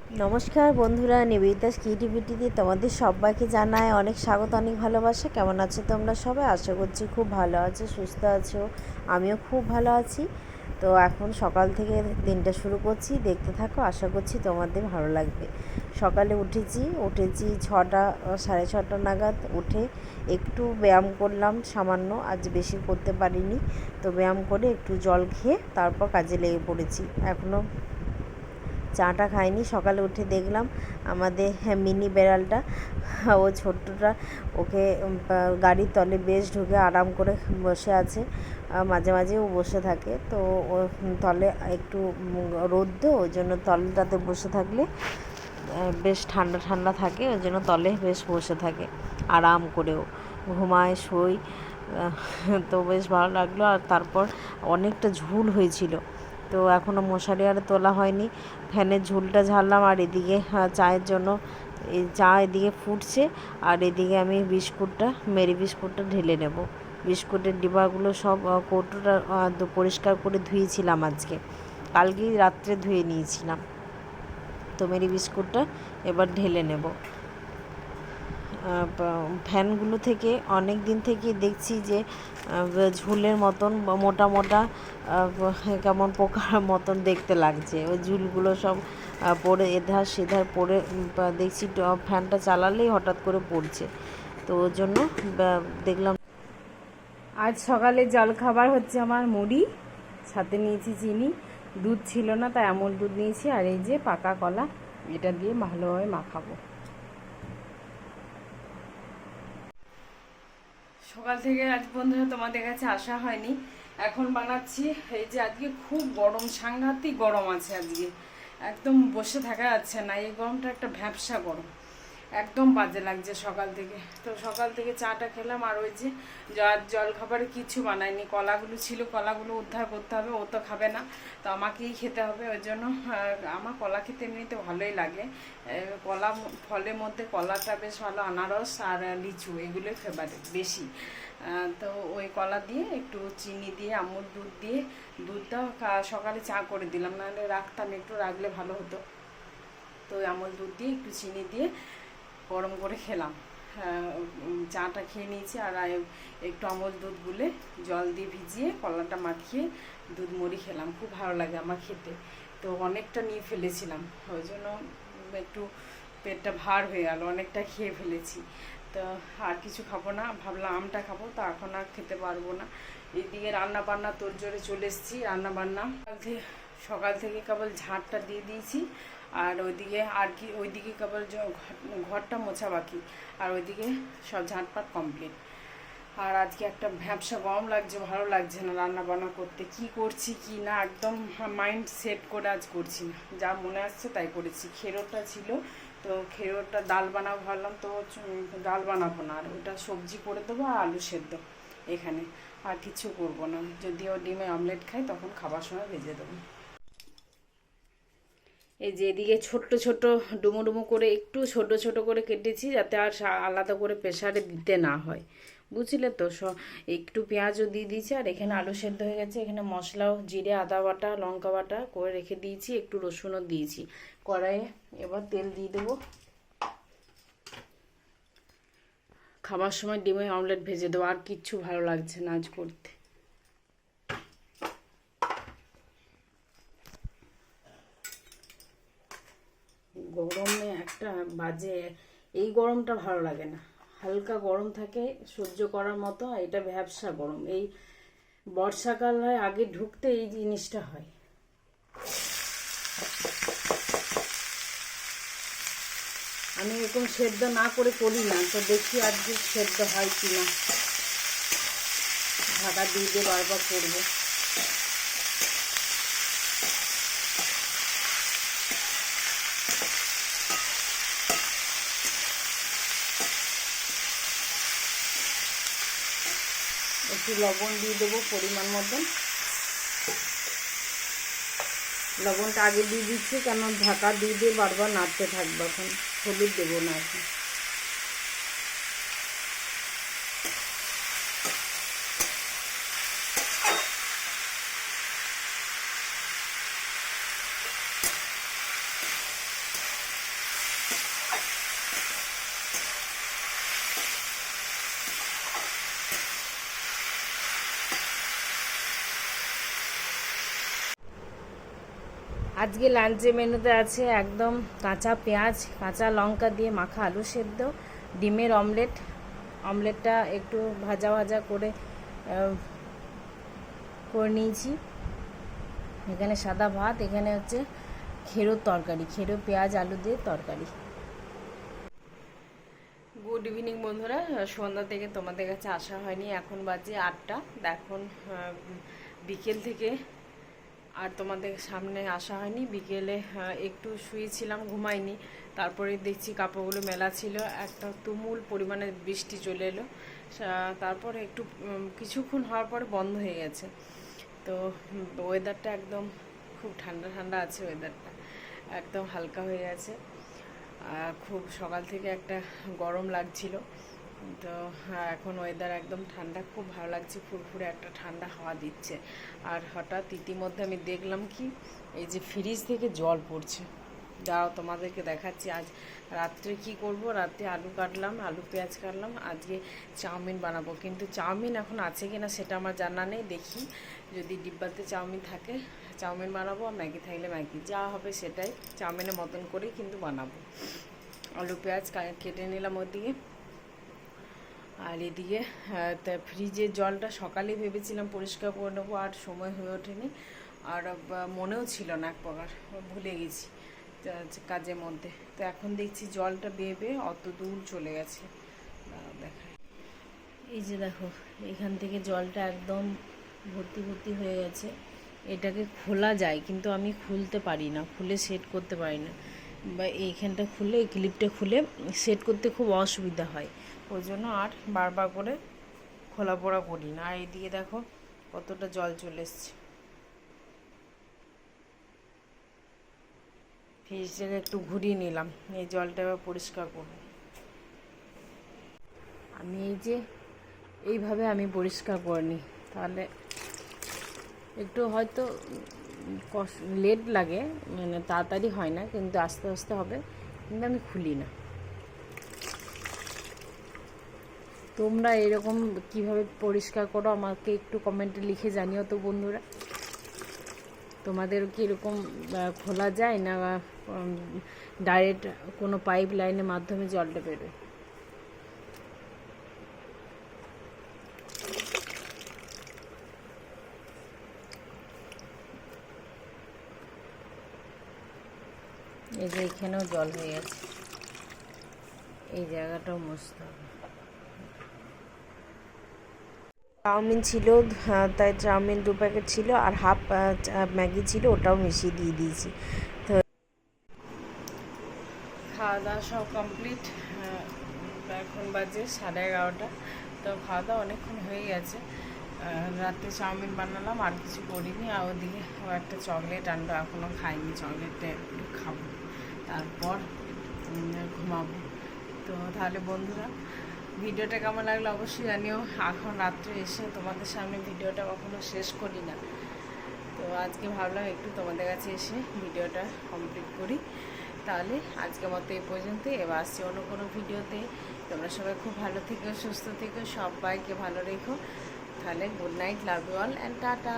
নমস্কার বন্ধুরা, নিবেদিতাস ক্রিয়েটিভিটিতে তোমাদের সবাইকে জানায় অনেক স্বাগত, অনেক ভালোবাসা। কেমন আছো তোমরা সবাই? আশা করছি খুব ভালো আছো, সুস্থ আছো। আমিও খুব ভালো আছি। তো এখন সকাল থেকে দিনটা শুরু করছি, দেখতে থাকো। আশা করছি তোমাদের ভালো লাগবে। সকালে উঠেছি 6টা 6:30 নাগাদ। উঠে একটু ব্যায়াম করলাম সামান্য, আজ বেশি করতে পারিনি। তো ব্যায়াম করে একটু জল খেয়ে তারপর কাজে লেগে পড়েছি। এখনও চাটা খাইনি। সকালে উঠে দেখলাম আমাদের মিনি বেড়ালটা, ও ছোট্টটা, ওকে গাড়ির তলে বেশ ঢুকে আরাম করে বসে আছে। মাঝে মাঝে ও বসে থাকে। তো ও তলে একটু রোদ, ওই জন্য তলটাতে বসে থাকলে বেশ ঠান্ডা ঠান্ডা থাকে, ওই জন্য তলে বেশ বসে থাকে আরাম করেও ঘুমায়, শোয়। তো বেশ ভালো লাগলো। আর তারপর অনেকটা ঝুল হয়েছিল, তো এখনও মশারি আর তোলা হয়নি। ফ্যানের ঝুলটা ঝাড়লাম। আর এদিকে চায়ের জন্য এই চা এদিকে ফুটছে, আর এদিকে আমি মেরি বিস্কুটটা ঢেলে নেব। বিস্কুটের ডিব্বাগুলো সব কৌটোটা পরিষ্কার করে ধুয়েছিলাম আজকে, কালকেই রাত্রে ধুয়ে নিয়েছিলাম। তো মেরি বিস্কুটটা এবার ঢেলে নেব। ফ্যানগুলো থেকে অনেক দিন থেকে দেখছি যে ঝুলের মতন মোটা মোটা কেমন পোকার মতন দেখতে লাগছে। ওই ঝুলগুলো সব পড়ে এধার সেধার পড়ে দেখছি ফ্যানটা চালালেই হঠাৎ করে পড়ছে। তো ওর জন্য দেখলাম। আজ সকালে জলখাবার হচ্ছে আমার মুড়ি, সাথে নিয়েছি চিনি। দুধ ছিল না, তাই আমুল দুধ নিয়েছি। আর এই যে পাকা কলা, এটা দিয়ে ভালোভাবে মাখাবো। সকাল থেকে আজ বন্ধুরা তোমাদের কাছে আসা হয়নি। এখন বানাচ্ছি। এই যে আজকে খুব গরম, সাংঘাতিক গরম আছে আজকে, একদম বসে থাকা যাচ্ছে না। এই গরমটা একটা ভ্যাপসা গরম, একদম বাজে লাগছে সকাল থেকে। তো সকাল থেকে চাটা খেলাম। আর ওই যে জল খাবারে কিছু বানাইনি, কলাগুলো ছিল, কলাগুলো উদ্ধার করতে হবে। ও তো খাবে না, তো আমাকেই খেতে হবে। ওই জন্য আমার কলা খেতে এমনিতে ভালোই লাগে। কলা ফলের মধ্যে কলাটা বেশ ভালো, আনারস আর লিচু এগুলোই ফেভারিট বেশি। তো ওই কলা দিয়ে একটু চিনি দিয়ে আমুল দুধ দিয়ে, দুধটা সকালে চা করে দিলাম, নাহলে রাখতাম, একটু রাখলে ভালো হতো। তো আমুল দুধ দিয়ে একটু চিনি দিয়ে গরম করে খেলাম। চাটা খেয়ে নিয়েছি। আর একটু আমুল দুধ গুলে জল দিয়ে ভিজিয়ে কলাটা মাখিয়ে দুধ মুড়ি খেলাম। খুব ভালো লাগে আমার খেতে। তো অনেকটা নিয়ে ফেলেছিলাম, ওই জন্য একটু পেটটা ভার হয়ে গেল, অনেকটা খেয়ে ফেলেছি। তো আর কিছু খাবো না, ভাবলাম আমটা খাবো, তো এখন আর খেতে পারবো না। এদিকে রান্না বান্না তোড়জোড়ে চলে এসেছি। রান্না বান্না সকাল থেকে কেবল ঝাঁটটা দিয়ে দিয়েছি। আর ওইদিকে কেবল ঘরটা মোছা বাকি, আর ওইদিকে সব ঝাঁটপাট কমপ্লিট। আর আজকে একটা ভ্যাপসা গরম লাগছে, ভালো লাগছে না রান্না বান্না করতে। কি করছি কি না একদম মাইন্ড সেট করে আজ করছি না, যা মনে আসছে তাই করেছি। খেরোটা ছিল, তো খেরোটা ডাল বানাবো ভাবলাম, তো ডাল বানাবো না, আর ওটা সবজি করে দেবো আর আলু সেদ্ধ এখানে। আর কিছু করবো না, যদিও ডিমে অমলেট খাই তখন খাবার সময় ভেজে দেবো। এই যে এদিকে ছোট্ট ছোট্ট ডুমো ডুমো করে একটু ছোট ছোট করে কেটেছি, যাতে আর আলাদা করে প্রেসারে দিতে না হয়, বুঝলে তো। একটু পেঁয়াজও দিয়ে দিয়েছি। আর এখানে আলু সেদ্ধ হয়ে গেছে। এখানে মশলাও জিরে আদা বাটা লঙ্কা বাটা করে রেখে দিয়েছি, একটু রসুনও দিয়েছি কড়াইয়ে। এবার তেল দিয়ে দেবো। খাবার সময় ডিমের অমলেট ভেজে দেবো। আর কিচ্ছু ভালো লাগছে না আজ করতে। গরমে একটা বাজে, এই গরমটা ভালো লাগে না। হালকা গরম থাকে সহ্য করার মতো, এটা ভ্যাপসা গরম। এই বর্ষাকাল হয় আগে ঢুকতে এই জিনিসটা হয়। আমি এরকম সেদ্ধ না করে করি না, তো দেখি আজকে সেদ্ধ হয় কি না। ঢাকা দিয়ে দিয়ে বারবার করবো। একটু লবণ দিয়ে দেবো পরিমাণ মতন। লবণটা আগে দিয়ে দিচ্ছি, কেন ঢাকা দিয়ে দিয়ে বারবার নাড়তে থাকবো। এখন হলুদ দেবো না এখন। আজকে লাঞ্চে মেনুতে আছে একদম কাঁচা পেঁয়াজ, কাঁচা লঙ্কা দিয়ে মাখা আলু সেদ্ধ, ডিমের অমলেট। অমলেটটা একটু ভাজা ভাজা করে নিয়েছি। এখানে সাদা ভাত, এখানে হচ্ছে খেরোর তরকারি, খেরো পেঁয়াজ আলু দিয়ে তরকারি। গুড ইভিনিং বন্ধুরা, সন্ধ্যা থেকে তোমাদের কাছে আসা হয়নি। এখন বাজে 8টা। এখন বিকেল থেকে আর তোমাদের সামনে আসা হয়নি। বিকেলে একটু শুয়েছিলাম, ঘুমাইনি। তারপরে দেখছি কাপড়গুলো মেলা ছিল, একটা তুমুল পরিমাণে বৃষ্টি চলে এলো। তারপরে একটু কিছুক্ষণ হওয়ার পরে বন্ধ হয়ে গেছে। তো ওয়েদারটা একদম খুব ঠান্ডা ঠান্ডা আছে, ওয়েদারটা একদম হালকা হয়ে আছে। খুব সকাল থেকে একটা গরম লাগছিল, তো এখন ওয়েদার একদম ঠান্ডা, খুব ভালো লাগছে। ফুরফুরে একটা ঠান্ডা হাওয়া দিচ্ছে। আর হঠাৎ ইতিমধ্যে আমি দেখলাম কি, এই যে ফ্রিজ থেকে জল পড়ছে। দাও তোমাদেরকে দেখাচ্ছি আজ রাত্রে কি করব। রাত্রে আলু কাটলাম, আলু পেঁয়াজ কাটলাম। আজকে চাউমিন বানাবো, কিন্তু চাউমিন এখন আছে কিনা সেটা আমার জানা নেই। দেখি যদি ডিব্বাতে চাউমিন থাকে চাউমিন বানাবো, আর ম্যাগি থাকলে ম্যাগি, যা হবে সেটাই চাউমিনের মতন করেই কিন্তু বানাবো। আলু পেঁয়াজ কেটে নিলাম ওদিকে। আর এদিকে ফ্রিজের জলটা সকালে ভেবেছিলাম পরিষ্কার করে নেবো, আর সময় হয়ে ওঠেনি, আর মনেও ছিল না, এক প্রকার ভুলে গেছি কাজের মধ্যে। তো এখন দেখছি জলটা বেয়ে বেয়ে অত দূর চলে গেছে। দেখায়, এই যে দেখো, এখান থেকে জলটা একদম ভর্তি ভর্তি হয়ে গেছে। এটাকে খোলা যায়, কিন্তু আমি খুলতে পারি না, খুলে সেট করতে পারি না, বা এইখানটা খুলে, এই ক্লিপটা খুলে সেট করতে খুব অসুবিধা হয়। ওই জন্য আর বারবার করে খোলা পোড়া করি না। আর এইদিকে দেখো কতটা জল চলে এসছে। ফ্রিজটাকে একটু ঘুরিয়ে নিলাম, এই জলটা এবার পরিষ্কার করব। আমি এই যে এইভাবে আমি পরিষ্কার করে নিই, তাহলে একটু হয়তো লেট লাগে, মানে তাড়াতাড়ি হয় না, কিন্তু আস্তে আস্তে হবে। কিন্তু আমি খুলি না। তোমরা এরকম কিভাবে পরিষ্কার করো আমাকে একটু কমেন্টে লিখে জানিও তো বন্ধুরা। তোমাদের কি এরকম খোলা যায় না ডাইরেক্ট কোনো পাইপ লাইনের মাধ্যমে জলটা বেরোয়? এই যে এখানেও জল হয়ে গেছে, এই জায়গাটাও মুছতে হবে। চাউমিন ছিল, তাই চাউমিন 2 প্যাকেট ছিল, আর হাফ ম্যাগি ছিল, ওটাও মিশিয়ে দিয়ে দিয়েছি। তো খাওয়া দাওয়া সব কমপ্লিট। এখন বাজে 11:30। তো খাওয়া দাওয়া অনেকক্ষণ হয়ে গেছে। রাতে চাউমিন বানালাম, আর কিছু করিনি। আর ওদিকে একটা চকলেট আনলো, এখনও খাইনি, চকলেটটা একটু খাবো, তারপর ঘুমাবো। তো তাহলে বন্ধুরা, ভিডিওটা কেমন লাগলো অবশ্যই জানিও। এখন রাত্রে এসে তোমাদের সামনে ভিডিওটা কখনো শেষ করি না, তো আজকে ভাবলাম একটু তোমাদের কাছে এসে ভিডিওটা কমপ্লিট করি। তাহলে আজকের মতো এই পর্যন্তই, এবার আসছি অন্য কোনো ভিডিওতে। তোমরা সবাই খুব ভালো থেকো, সুস্থ থেকো, সবাইকে ভালো রেখো। তাহলে good night, love you all and tata.